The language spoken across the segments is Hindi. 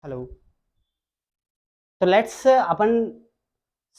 हेलो। तो लेट्स अपन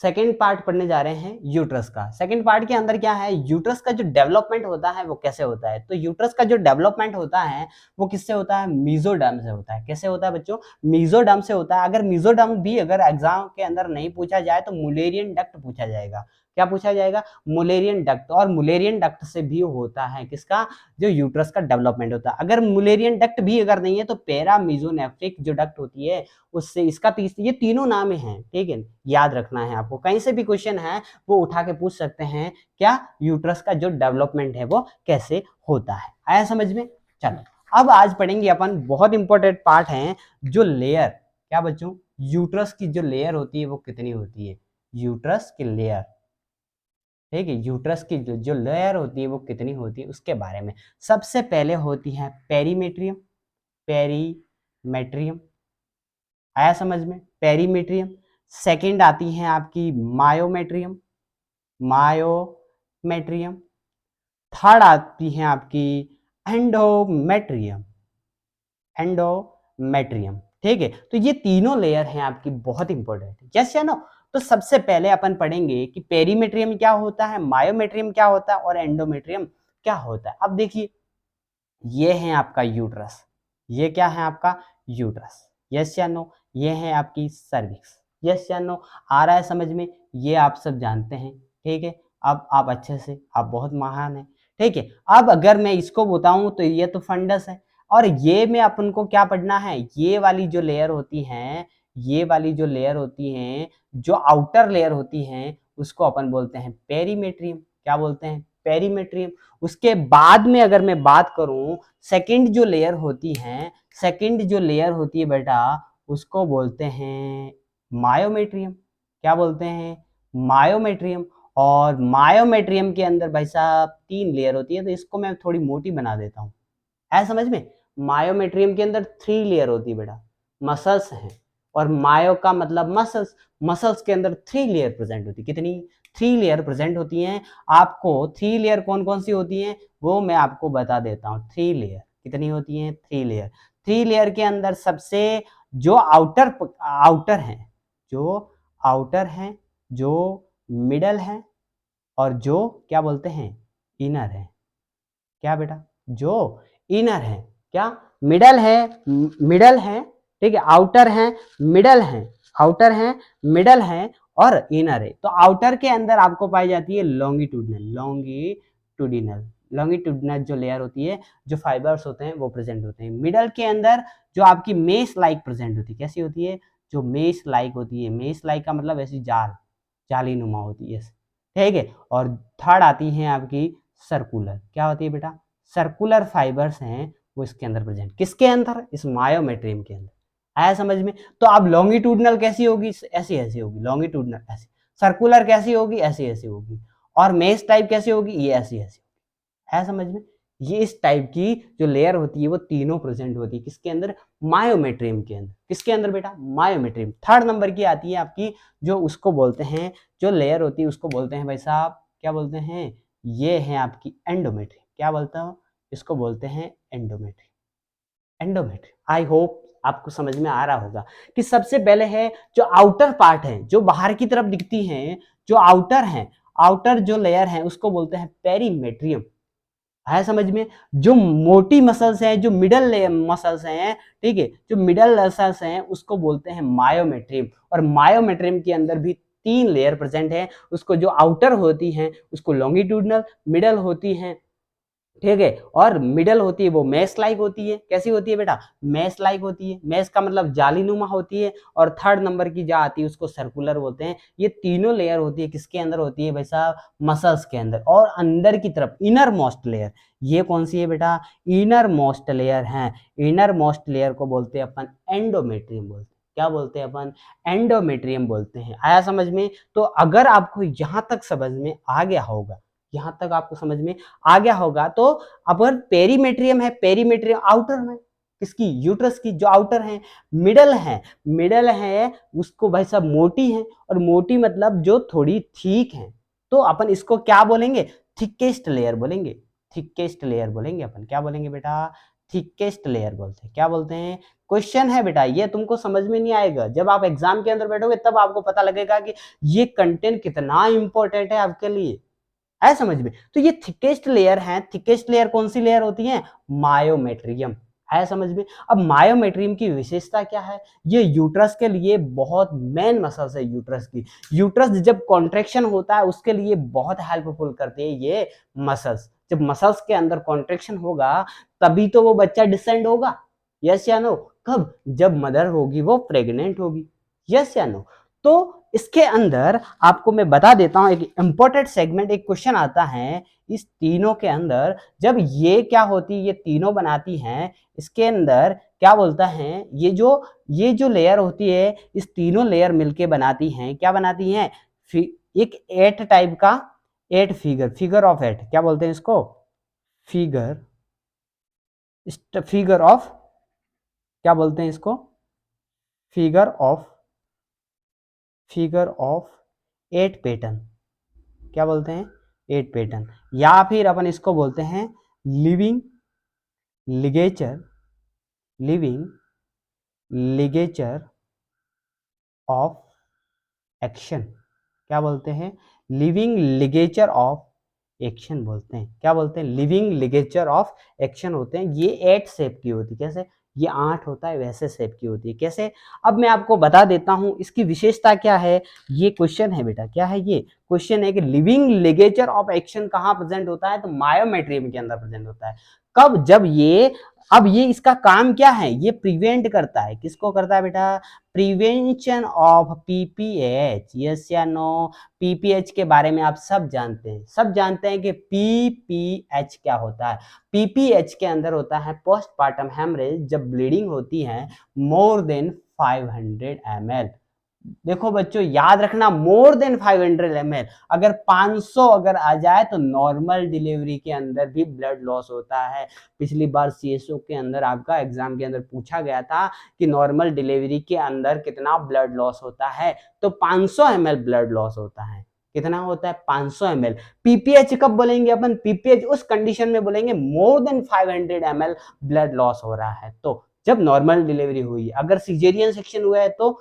सेकंड पार्ट पढ़ने जा रहे हैं यूट्रस का। सेकंड पार्ट के अंदर क्या है, यूट्रस का जो डेवलपमेंट होता है वो कैसे होता है। तो यूट्रस का जो डेवलपमेंट होता है वो किससे होता है, मीजोडर्म से होता है। कैसे होता है बच्चों, मीजोडर्म से होता है। अगर मीजोडर्म भी अगर एग्जाम के अंदर नहीं पूछा जाए तो मुलेरियन डक्ट पूछा जाएगा। क्या पूछा जाएगा, मुलेरियन डक्ट। और मुलेरियन डक्ट से भी होता है किसका, जो यूट्रस का डेवलपमेंट होता है। अगर मुलेरियन डक्ट भी अगर नहीं है तो पेरा मीजोनेफ्रिक जो डक्ट होती है उससे इसका ये तीनों नाम हैं, ठीक है, याद रखना है आपको। कहीं से भी क्वेश्चन है वो उठा के पूछ सकते हैं, क्या यूट्रस का जो डेवलपमेंट है वो कैसे होता है। आया समझ में। चलो अब आज पढ़ेंगे अपन, बहुत इंपॉर्टेंट पार्ट है, जो लेयर, क्या बच्चों, यूट्रस की जो लेयर होती है वो कितनी होती है, यूट्रस की लेयर, ठीक है, यूट्रस की जो लेयर होती है वो कितनी होती है उसके बारे में। सबसे पहले होती है पेरीमेट्रियम, पेरीमेट्रियम, आया समझ में, पेरीमेट्रियम। सेकंड आती है आपकी मायोमेट्रियम, मायोमेट्रियम। थर्ड आती है आपकी एंडोमेट्रियम, एंडोमेट्रियम, ठीक है। तो ये तीनों लेयर हैं आपकी, बहुत इंपॉर्टेंट है, यस या नो। तो सबसे पहले अपन पढ़ेंगे कि पेरीमेट्रियम क्या होता है, मायोमेट्रियम क्या होता है और एंडोमेट्रियम क्या होता है। अब देखिए, ये है आपका यूट्रस, ये क्या है आपका यूट्रस, यस या नो। ये है आपकी सर्विक्स, यस या नो। आ रहा है समझ में, ये आप सब जानते हैं, ठीक है। अब आप अच्छे से, आप बहुत महान हैं, ठीक है। अब अगर मैं इसको बताऊं तो ये तो फंडस है, और ये में अपन को क्या पढ़ना है, ये वाली जो लेयर होती है, ये वाली जो लेयर होती है, जो आउटर लेयर होती है, उसको अपन बोलते हैं पेरीमेट्रियम। क्या बोलते हैं, पेरीमेट्रियम। उसके बाद में अगर मैं बात करूं, सेकंड जो लेयर होती है, सेकंड जो लेयर होती है बेटा, उसको बोलते हैं मायोमेट्रियम। क्या बोलते हैं, मायोमेट्रियम। और मायोमेट्रियम के अंदर भाई साहब तीन लेयर होती है, तो इसको मैं थोड़ी मोटी बना देता हूँ, है समझ में। मायोमेट्रियम के अंदर थ्री लेयर होती है बेटा, मसल्स हैं, और मायो का मतलब मसल्स, मसल्स के अंदर थ्री लेयर प्रेजेंट होती है। कितनी, थ्री लेयर प्रेजेंट होती हैं। आपको थ्री लेयर कौन कौन सी होती हैं वो मैं आपको बता देता हूँ। थ्री लेयर कितनी होती हैं, थ्री लेयर। थ्री लेयर के अंदर सबसे जो आउटर आउटर है, जो आउटर है, जो मिडल है, और जो क्या बोलते हैं इनर है। क्या बेटा, जो इनर है, क्या मिडल है, मिडल है, ठीक है, आउटर है, मिडल है, आउटर है, मिडल है, और इनर है। तो आउटर के अंदर आपको पाई जाती है लॉन्गिट्यूडनल, लॉन्गिट्यूडिनल, लॉन्गिट्यूडनल जो लेयर होती है, जो फाइबर्स होते हैं वो प्रेजेंट होते हैं। मिडल के अंदर जो आपकी मेस लाइक प्रेजेंट होती है, कैसी होती है, जो मेस लाइक होती है, मेस लाइक का मतलब ऐसी जाल, जाली नुमा होती है, ठीक है। और थर्ड आती है आपकी सर्कुलर, क्या होती है बेटा, सर्कुलर फाइबर्स हैं वो इसके अंदर प्रेजेंट, किसके अंदर, इस मायोमेट्रियम के अंदर। आया समझ में। तो अब लॉन्गिट्यूडनल कैसी होगी, ऐसी ऐसी होगी, लॉन्गिट्यूडनल ऐसी, सर्कुलर कैसी होगी, ऐसी ऐसी होगी, और मेस टाइप कैसी होगी, ये ऐसी ऐसी, है समझ में। ये इस टाइप की जो लेयर होती है वो तीनों प्रेजेंट होती है, किसके अंदर, मायोमेट्रियम के अंदर। किसके अंदर बेटा, मायोमेट्रियम। थर्ड नंबर की आती है आपकी, जो उसको बोलते हैं, जो लेयर होती है उसको बोलते हैं भाई साहब, क्या बोलते हैं, ये है आपकी एंडोमेट्रियम। क्या बोलता हूँ, इसको बोलते हैं एंडोमेट्रियम, एंडोमेट्रियम। आई होप आपको समझ में आ रहा होगा कि सबसे पहले है जो आउटर पार्ट है, जो बाहर की तरफ दिखती है, जो आउटर है, आउटर जो लेयर है उसको बोलते हैं पेरीमेट्रियम, है समझ में। जो मोटी मसल्स हैं, जो मिडल मसल्स हैं, ठीक है, जो मिडल मसल्स हैं उसको बोलते हैं मायोमेट्रियम। और मायोमेट्रियम के अंदर भी तीन लेयर प्रेजेंट है, उसको जो आउटर होती हैं उसको लॉन्गिट्यूडनल, मिडल होती हैं, ठीक है, और मिडल होती है वो मैश लाइक होती है। कैसी होती है बेटा, मैश लाइक होती है, मैश का मतलब जालीनुमा होती है। और थर्ड नंबर की जो आती है उसको सर्कुलर बोलते हैं। ये तीनों लेयर होती है, किसके अंदर होती है भाई साहब, मसल्स के अंदर। और अंदर की तरफ इनर मोस्ट लेयर, ये कौन सी है बेटा, इनर मोस्ट लेयर है। इनर मोस्ट लेयर को बोलते हैं अपन एंडोमेट्रियम बोलते हैं। क्या बोलते हैं अपन, एंडोमेट्रियम बोलते हैं। आया समझ में। तो अगर आपको यहां तक समझ में आ गया होगा, यहां तक आपको समझ में आ गया होगा, तो अगर पेरीमेट्रियम है, पेरीमेट्रियम आउटर में, किसकी, यूट्रस की, जो आउटर है, मिडल है, मिडल है उसको भाई साहब मोटी है, और मोटी मतलब जो थोड़ी ठीक है, तो अपन इसको क्या बोलेंगे, थिकेस्ट लेयर बोलेंगे, थिकेस्ट लेयर बोलेंगे अपन। क्या बोलेंगे बेटा, थिकेस्ट लेयर बोलते हैं। क्या बोलते हैं? क्वेश्चन है बेटा, ये तुमको समझ में नहीं आएगा, जब आप एग्जाम के अंदर बैठोगे तब आपको पता लगेगा कि ये कंटेंट कितना इंपॉर्टेंट है आपके लिए। है समझ में? तो ये थिकेस्ट लेयर है। थिकेस्ट लेयर कौन सी लेयर होती है? मायोमेट्रियम। है समझ में? अब मायोमेट्रियम की विशेषता क्या है? ये यूट्रस के लिए बहुत मेन मसल्स है यूट्रस की। यूट्रस जब कॉन्ट्रेक्शन होता है उसके लिए बहुत हेल्पफुल करते हैं ये मसल्स। जब मसल्स के अंदर कॉन्ट्रेक्शन होगा तभी तो वो बच्चा डिसेंड होगा। यस या नो? कब? जब मदर होगी वो प्रेग्नेंट होगी। यस या नो? तो इसके अंदर आपको मैं बता देता हूं, एक इंपॉर्टेंट सेगमेंट, एक क्वेश्चन आता है इस तीनों के अंदर, जब ये क्या होती है, ये तीनों बनाती हैं, इसके अंदर क्या बोलता है, ये जो लेयर होती है, इस तीनों लेयर मिलके बनाती हैं, क्या बनाती हैं? एक एट टाइप का, एट फिगर ऑफ एट, क्या बोलते हैं इसको? फिगर फिगर ऑफ, क्या बोलते हैं इसको? Figure of eight pattern. क्या बोलते हैं? Eight pattern. या फिर अपन इसको बोलते हैं living ligature, living ligature of action. क्या बोलते हैं? लिविंग लिगेचर ऑफ एक्शन बोलते हैं। क्या बोलते हैं? लिविंग लिगेचर ऑफ एक्शन होते हैं। ये 8 शेप की होती है। कैसे? ये 8 होता है वैसे शेप की होती है। कैसे? अब मैं आपको बता देता हूं इसकी विशेषता क्या है। ये क्वेश्चन है बेटा, क्या है ये क्वेश्चन है कि लिविंग लिगेचर ऑफ एक्शन कहां प्रेजेंट होता है? तो मायोमेट्रियम के अंदर प्रेजेंट होता है। कब? जब ये, अब ये इसका काम क्या है? ये प्रिवेंट करता है, किसको करता है बेटा? Prevention of PPH. यस या नो? पीपीएच के बारे में आप सब जानते हैं, सब जानते हैं कि पीपीएच क्या होता है। पीपीएच के अंदर होता है पोस्टपार्टम हेमरेज, जब ब्लीडिंग होती है मोर देन 500 ml। देखो बच्चों याद रखना, मोर देन 500 ml। अगर 500 अगर आ जाए तो नॉर्मल डिलीवरी के अंदर भी ब्लड लॉस होता है। पिछली बार सीएसओ के अंदर आपका एग्जाम के अंदर पूछा गया था कि नॉर्मल डिलीवरी के अंदर कितना ब्लड लॉस होता है, तो 500 ml ब्लड लॉस होता है। कितना होता है? 500 ml। पीपीएच कब बोलेंगे अपन? पीपीएच उस कंडीशन में बोलेंगे more than 500 ml blood loss हो रहा है, तो जब नॉर्मल डिलीवरी हुई। अगर सिजेरियन सेक्शन हुआ है तो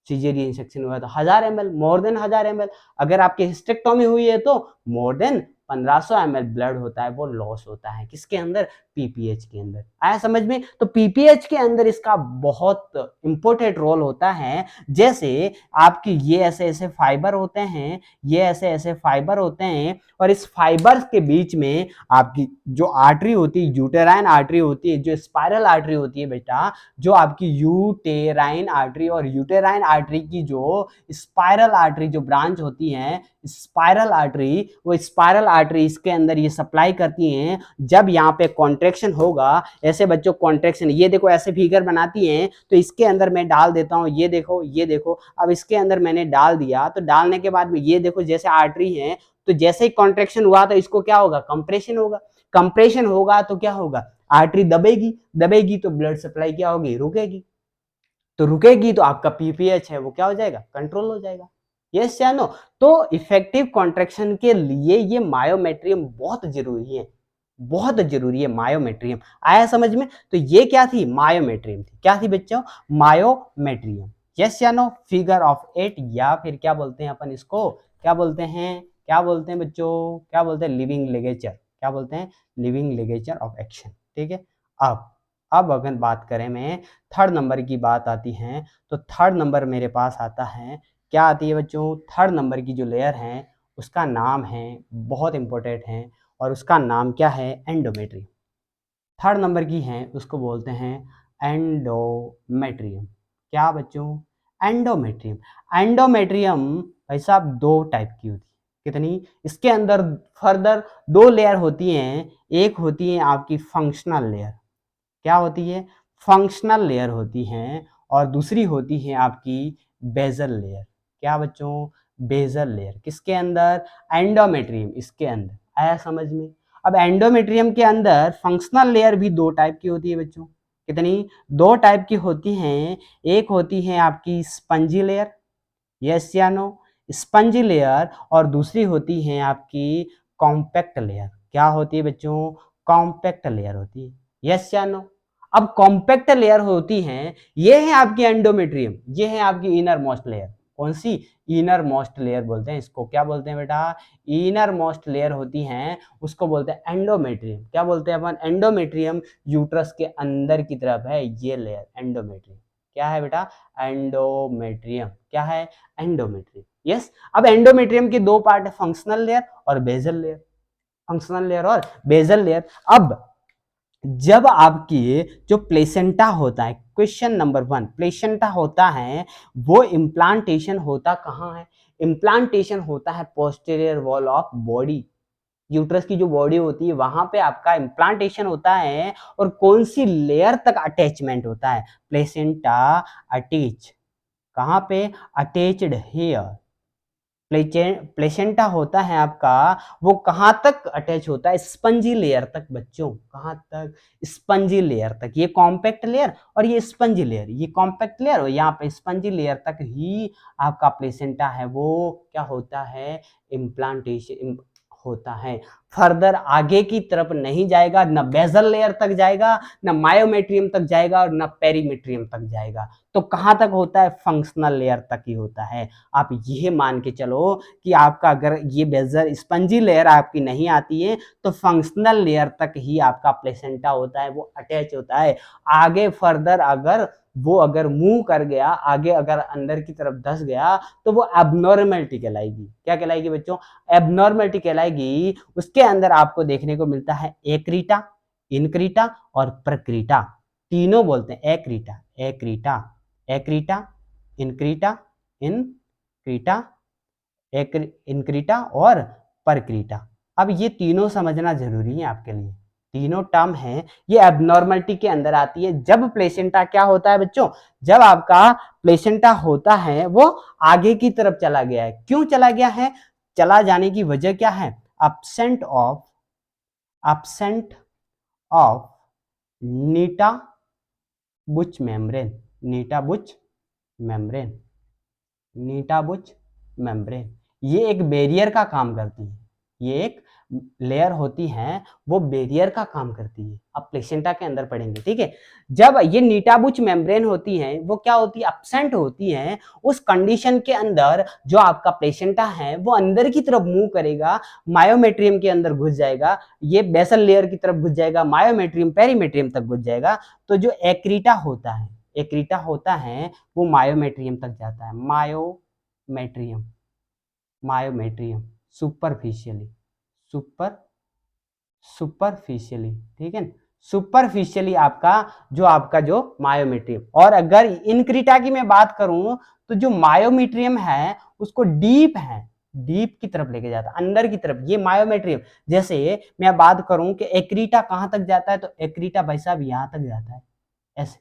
सीजेरियन सेक्शन हुआ है तो 1000 ml, मोर देन 1000 ml। अगर आपकी हिस्टेक्टोमी हुई है तो मोर देन 1500 ml ब्लड होता है, वो लॉस होता है। किसके अंदर? पीपीएच के अंदर। आया समझ में? तो पीपीएच के अंदर इसका बहुत इंपॉर्टेंट रोल होता है। जैसे आपकी ये ऐसे ऐसे फाइबर होते हैं, ये ऐसे ऐसे फाइबर होते हैं, और इस फाइबर्स के बीच में आपकी जो आर्टरी होती है, यूटेराइन आर्टरी होती है, जो स्पाइरल आर्टरी होती है बेटा, जो आपकी यूटेराइन आर्टरी और यूटेराइन आर्टरी की जो स्पाइरल आर्टरी जो ब्रांच होती है, स्पाइरल आर्टरी, वो स्पाइरल आर्टरी इसके अंदर ये सप्लाई करती हैं। जब यहाँ पे कॉन्ट्रेक्शन होगा, ऐसे बच्चों कॉन्ट्रेक्शन, ये देखो ऐसे फिगर बनाती हैं, तो इसके अंदर मैं डाल देता हूँ, ये देखो ये देखो। अब इसके अंदर मैंने डाल दिया, तो डालने के बाद में ये देखो जैसे आर्टरी है, तो जैसे ही कॉन्ट्रेक्शन हुआ तो इसको क्या होगा? कंप्रेशन होगा। कंप्रेशन होगा तो क्या होगा? आर्टरी दबेगी, दबेगी तो ब्लड सप्लाई क्या होगी? रुकेगी। तो रुकेगी तो आपका पीपीएच है वो क्या हो जाएगा? कंट्रोल हो जाएगा। यस या नो? तो इफेक्टिव कॉन्ट्रैक्शन के लिए ये मायोमेट्रियम बहुत जरूरी है, बहुत जरूरी है मायोमेट्रियम। आया समझ में? तो ये क्या थी? मायोमेट्रियम थी। क्या थी बच्चों? मायोमेट्रियम। यस या नो? फिगर ऑफ 8, या फिर क्या बोलते हैं अपन इसको? क्या बोलते हैं? क्या बोलते हैं बच्चों? क्या बोलते हैं? Living ligature. क्या बोलते हैं? Living ligature of action. ठीक है। अब अगर बात करें, मैं थर्ड नंबर की बात आती है, तो थर्ड नंबर मेरे पास आता है, क्या आती है बच्चों? थर्ड नंबर की जो लेयर है उसका नाम है, बहुत इंपॉर्टेंट है, और उसका नाम क्या है? एंडोमेट्रियम। थर्ड नंबर की है उसको बोलते हैं एंडोमेट्रियम। क्या बच्चों? एंडोमेट्रियम। एंडोमेट्रियम भाई साहब दो टाइप की होती है। कितनी? इसके अंदर फर्दर दो लेयर होती हैं। एक होती है आपकी फंक्शनल लेयर। क्या होती है? फंक्शनल लेयर होती हैं, और दूसरी होती है आपकी बेजल लेयर। क्या बच्चों? Basal layer. किसके अंदर? एंडोमेट्रियम इसके अंदर। आया समझ में? अब एंडोमेट्रियम के अंदर फंक्शनल लेयर भी दो टाइप की होती है बच्चों। कितनी? दो टाइप की होती हैं। एक होती है आपकी स्पंजी लेयर, यस या नो? Spongy layer. और दूसरी होती है आपकी कॉम्पैक्ट लेयर। क्या होती है बच्चों? कॉम्पैक्ट लेयर होती है। यस या नो? अब कॉम्पैक्ट लेयर होती हैं, ये है आपकी एंडोमेट्रियम, ये है आपकी इनर मोस्ट लेयर। कौन सी? इनर मोस्ट लेयर बोलते हैं इसको। क्या बोलते हैं बेटा? इनर मोस्ट लेयर होती हैं, उसको बोलते हैं एंडोमेट्रियम। क्या बोलते हैं अपन? एंडोमेट्रियम। यूट्रस के अंदर की तरफ है ये लेयर, एंडोमेट्रियम। क्या है बेटा? एंडोमेट्रियम। क्या है? एंडोमेट्रियम। यस। अब एंडोमेट्रियम के दो पार्ट है, फंक्शनल लेयर और बेजल लेयर। फंक्शनल लेयर और बेजल लेयर। अब जब आपकी जो प्लेसेंटा होता है, क्वेश्चन नंबर 1, प्लेसेंटा होता है वो इम्प्लांटेशन होता कहाँ है? इम्प्लांटेशन होता है posterior wall of body. Uterus की जो बॉडी होती है वहां पे आपका इम्प्लांटेशन होता है। और कौन सी लेयर तक अटैचमेंट होता है? Placenta attach. कहां पे? Attached hair. प्लेसेंटा होता है आपका, वो कहां तक अटैच होता है? स्पंजी लेयर तक बच्चों। कहां तक? स्पंजी लेयर तक। ये कॉम्पैक्ट लेयर और ये स्पंजी लेयर, ये कॉम्पैक्ट लेयर और यहाँ पे स्पंजी लेयर तक ही आपका प्लेसेंटा है वो क्या होता है? इम्प्लांटेशन होता है। फर्दर आगे की तरफ नहीं जाएगा, न बेजल लेयर तक जाएगा, न मायोमेट्रियम तक जाएगा और न पेरीमेट्रियम तक जाएगा। तो कहां तक होता है? फंक्शनल लेयर तक ही होता है। आप ये मान के चलो कि आपका अगर ये बेजल स्पंजी लेयर आपकी नहीं आती है तो फंक्शनल लेयर तक ही आपका प्लेसेंटा होता है, वो अटैच होता है। आगे फर्दर अगर मूव कर गया, आगे अगर अंदर की तरफ धस गया तो वो एबनॉर्मलिटी कहलाएगी। क्या कहलाएगी बच्चों? एबनॉर्मलिटी कहलाएगी। उसके अंदर आपको देखने को मिलता है एक्रीटा, इनक्रीटा और प्रक्रीटा। तीनों बोलते हैं एक्रीटा, एक्रीटा, एक्रीटा, इनक्रीटा, इनक्रीटा, इनक्रीटा और परक्रीटा। अब ये तीनों समझना जरूरी है आपके लिए। तीनों टर्म है, ये एबनॉर्मलिटी के अंदर आती है। जब प्लेसेंटा क्या होता है बच्चों? जब आपका प्लेसेंटा होता है वो आगे की तरफ चला गया है। क्यों चला गया है? चला जाने की वजह क्या है? absent of Nitabuch membrane, Nitabuch membrane, Nitabuch membrane. ये एक बैरियर का काम करती है। ये एक लेयर होती है, वो बैरियर का काम करती है। अब प्लेसेंटा के अंदर पढ़ेंगे, ठीक है। जब ये नीटाबुच मेम्ब्रेन होती है वो क्या होती है? एब्सेंट होती है। उस कंडीशन के अंदर जो आपका प्लेसेंटा है वो अंदर की तरफ मूव करेगा, मायोमेट्रियम के अंदर घुस जाएगा, ये बेसल लेयर की तरफ घुस जाएगा, मायोमेट्रियम पेरीमेट्रियम तक घुस जाएगा। तो जो एक्रीटा होता है, एक्रीटा होता है वो मायोमेट्रियम तक जाता है। मायोमेट्रियम, मायोमेट्रियम सुपरफिशियली, सुपरफिशियली, ठीक है। सुपरफिशियली आपका जो मायोमेट्रियम। और अगर इनक्रीटा की मैं बात करूं तो जो मायोमेट्रियम है उसको डीप है, डीप की तरफ लेके जाता है, अंदर की तरफ। ये मायोमेट्रियम, जैसे मैं बात करूं कि एक्रीटा कहां तक जाता है, तो एक्रीटा भाई साहब यहां तक जाता है, ऐसे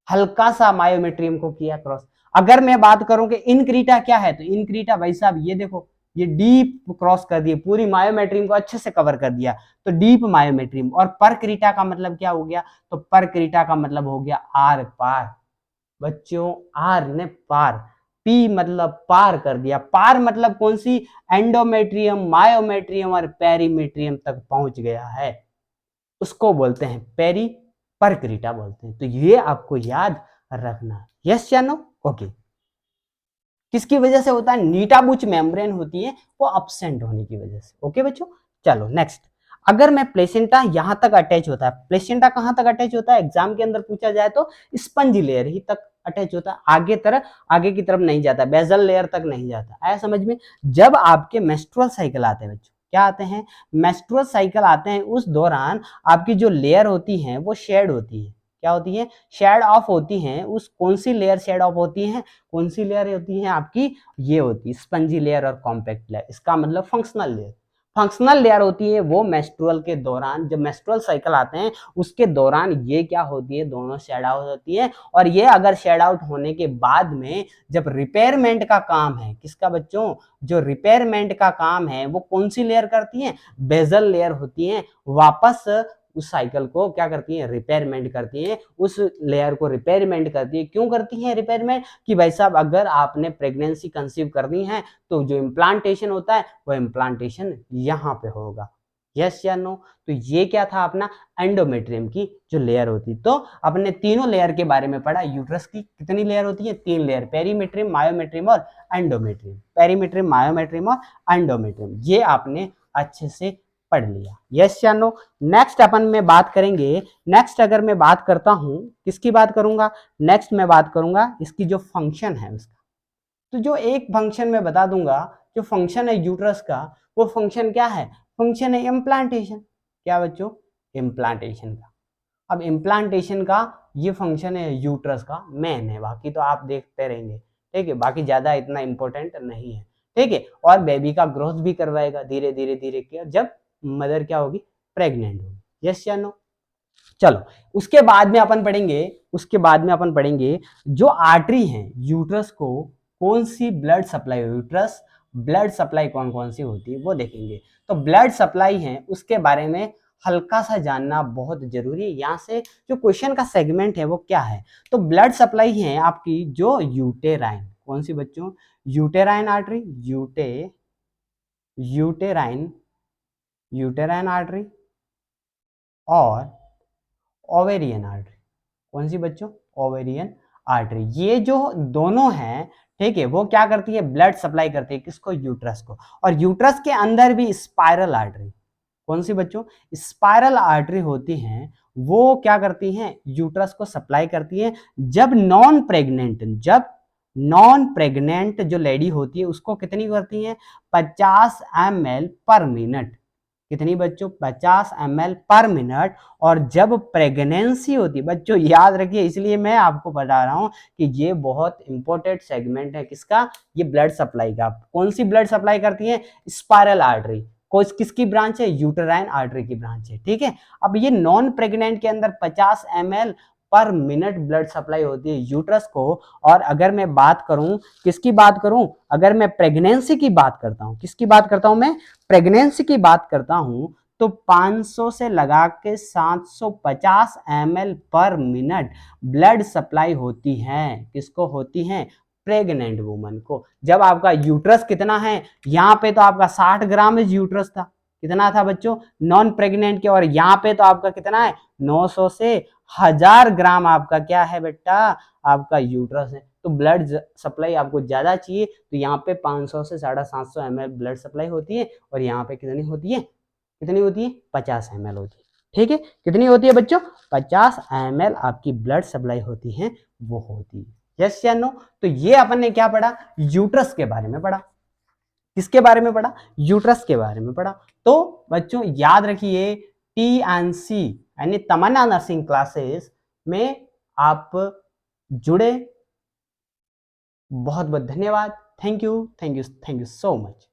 हल्का सा मायोमेट्रियम को किया क्रॉस। अगर मैं बात करूं कि इनक्रीटा क्या है, तो इनक्रीटा भाई साहब ये देखो, ये डीप क्रॉस कर दिए, पूरी मायोमेट्रियम को अच्छे से कवर कर दिया, तो डीप मायोमेट्रियम। और परक्रीटा का मतलब क्या हो गया? तो परक्रीटा का मतलब हो गया आर पार। बच्चों आर ने पार, पी मतलब पार कर दिया। पार मतलब कौन सी? एंडोमेट्रियम, मायोमेट्रियम और पेरीमेट्रियम तक पहुंच गया है, उसको बोलते हैं पेरी परक्रीटा बोलते हैं। तो ये आपको याद रखना। यस या नो? ओके। किसकी वजह से होता है? नीटाबुच मेम्ब्रेन होती है वो एब्सेंट होने की वजह से। ओके बच्चों, चलो नेक्स्ट। अगर मैं प्लेसेंटा यहां तक अटैच होता है, प्लेसेंटा कहां तक अटैच होता है एग्जाम के अंदर पूछा जाए तो स्पंजी लेयर ही तक अटैच होता है, आगे की तरफ नहीं जाता, बेजल लेयर तक नहीं जाता। आया समझ में? जब आपके मेंस्ट्रुअल साइकिल आते हैं बच्चों, क्या आते हैं? मेंस्ट्रुअल साइकिल आते हैं, उस दौरान आपकी जो लेयर होती है वो शेड होती है। क्या होती है? शेड ऑफ होती है। उस कौन सी लेयर शेड ऑफ होती है? कौन सी लेयर होती है आपकी? ये होती है स्पंजी लेयर और कॉम्पैक्ट लेयर। इसका मतलब फंक्शनल लेयर। फंक्शनल लेयर होती है वो मेंस्ट्रुअल के दौरान, जब मेंस्ट्रुअल साइकिल आते हैं उसके दौरान ये क्या होती है? दोनों शेड आउट होती है। और ये अगर शेड आउट होने के बाद में जब रिपेयरमेंट का काम है, किसका बच्चों? जो रिपेयरमेंट का काम है वो कौन सी लेयर करती है? बेजल लेयर होती है। वापस उस साइकिल को क्या करती है? रिपेयरमेंट करती है, उस लेयर को रिपेयरमेंट करती है। क्यों करती है रिपेयरमेंट? कि भाई साहब अगर आपने प्रेगनेंसी कंसीव करनी है तो जो इम्प्लांटेशन होता है वो इम्प्लांटेशन यहाँ पे होगा। यस या नो? तो ये क्या था अपना एंडोमेट्रियम की जो लेयर होती। तो अपने तीनों लेयर के बारे में पढ़ा। यूट्रस की कितनी लेयर होती है? 3 लेयर, पेरीमेट्रियम, मायोमेट्रियम और एंडोमेट्रियम। पेरीमेट्रियम, मायोमेट्रियम और एंडोमेट्रियम, ये आपने अच्छे से पढ़ लिया। यस या नो? नेक्स्ट अपन में बात करेंगे। नेक्स्ट अगर मैं बात करता हूं, किसकी बात करूंगा? नेक्स्ट मैं बात करूंगा इसकी जो फंक्शन है उसका। तो जो एक फंक्शन मैं बता दूंगा, जो फंक्शन है यूट्रस का, वो फंक्शन क्या है? फंक्शन है इम्प्लांटेशन। क्या बच्चों? इम्प्लांटेशन का। अब इम्प्लांटेशन का ये फंक्शन है यूट्रस का, मेन है, बाकी तो आप देखते रहेंगे, ठीक है, बाकी ज्यादा इतना इंपॉर्टेंट नहीं है, ठीक है। और बेबी का ग्रोथ भी करवाएगा धीरे धीरे धीरे क्या, जब मदर क्या होगी? प्रेग्नेंट होगी। यस या नो? चलो, उसके बाद में अपन पढ़ेंगे, उसके बाद में अपन पढ़ेंगे जो आर्टरी है यूट्रस को, कौन सी blood supply, uterus blood supply कौन कौन सी होती है वो देखेंगे। तो ब्लड सप्लाई है उसके बारे में हल्का सा जानना बहुत जरूरी है। यहाँ से जो क्वेश्चन का सेगमेंट है वो क्या है? तो ब्लड सप्लाई है आपकी जो यूटेराइन, कौन सी बच्चों? Uterine artery, uterine, uterine artery और ओवेरियन आर्टरी। कौन सी बच्चों? Ovarian artery. ये जो दोनों हैं, ठीक है, वो क्या करती है? ब्लड सप्लाई करती है किसको? यूट्रस को। और यूट्रस के अंदर भी स्पाइरल आर्टरी, कौन सी बच्चों? स्पाइरल आर्टरी होती हैं, वो क्या करती हैं? यूट्रस को सप्लाई करती है। जब नॉन प्रेग्नेंट जो लेडी होती है उसको कितनी करती है? 50 ml पर मिनट। कितनी बच्चों? 50 ml पर मिनट। और जब प्रेगनेंसी होती है, बच्चों याद रखिए, इसलिए मैं आपको बता रहा हूं कि ये बहुत इंपॉर्टेंट सेगमेंट है किसका? ये ब्लड सप्लाई का। कौन सी ब्लड सप्लाई करती है? Spiral artery. किसकी ब्रांच है? यूटेराइन आर्टरी की ब्रांच है, ठीक है। अब ये नॉन प्रेग्नेंट के अंदर 50 ml पर मिनट ब्लड सप्लाई होती है यूट्रस को। और अगर मैं बात करूं, किसकी बात करूं? अगर मैं प्रेगनेंसी की बात करता हूं, किसकी बात करता हूं मैं? प्रेगनेंसी की बात करता हूं, तो 500 से लगा के 750 ml पर मिनट ब्लड सप्लाई होती है। किसको होती है? प्रेग्नेंट वुमन को। जब आपका यूट्रस कितना है? यहाँ पे तो आपका 60 ग्राम यूट्रस था। कितना था बच्चों? नॉन प्रेग्नेंट के। और यहाँ पे तो आपका कितना है? 900 से 1000 ग्राम आपका क्या है बेटा? आपका यूट्रस है। तो ब्लड सप्लाई आपको ज्यादा चाहिए, तो यहाँ पे 500 से 750 ml ब्लड सप्लाई होती है। और यहाँ पे कितनी होती है? कितनी होती है? 50 ml होती है, ठीक है। कितनी होती है बच्चों? 50 ml आपकी ब्लड सप्लाई होती है, वो होती है। यस या नो? तो ये अपन ने क्या पढ़ा? यूट्रस के बारे में पढ़ा। किसके बारे में पढ़ा? यूट्रस के बारे में पढ़ा। तो बच्चों याद रखिए, TNC यानी तमन्ना नर्सिंग क्लासेस में आप जुड़े। बहुत बहुत धन्यवाद। Thank you, thank you, thank you so much.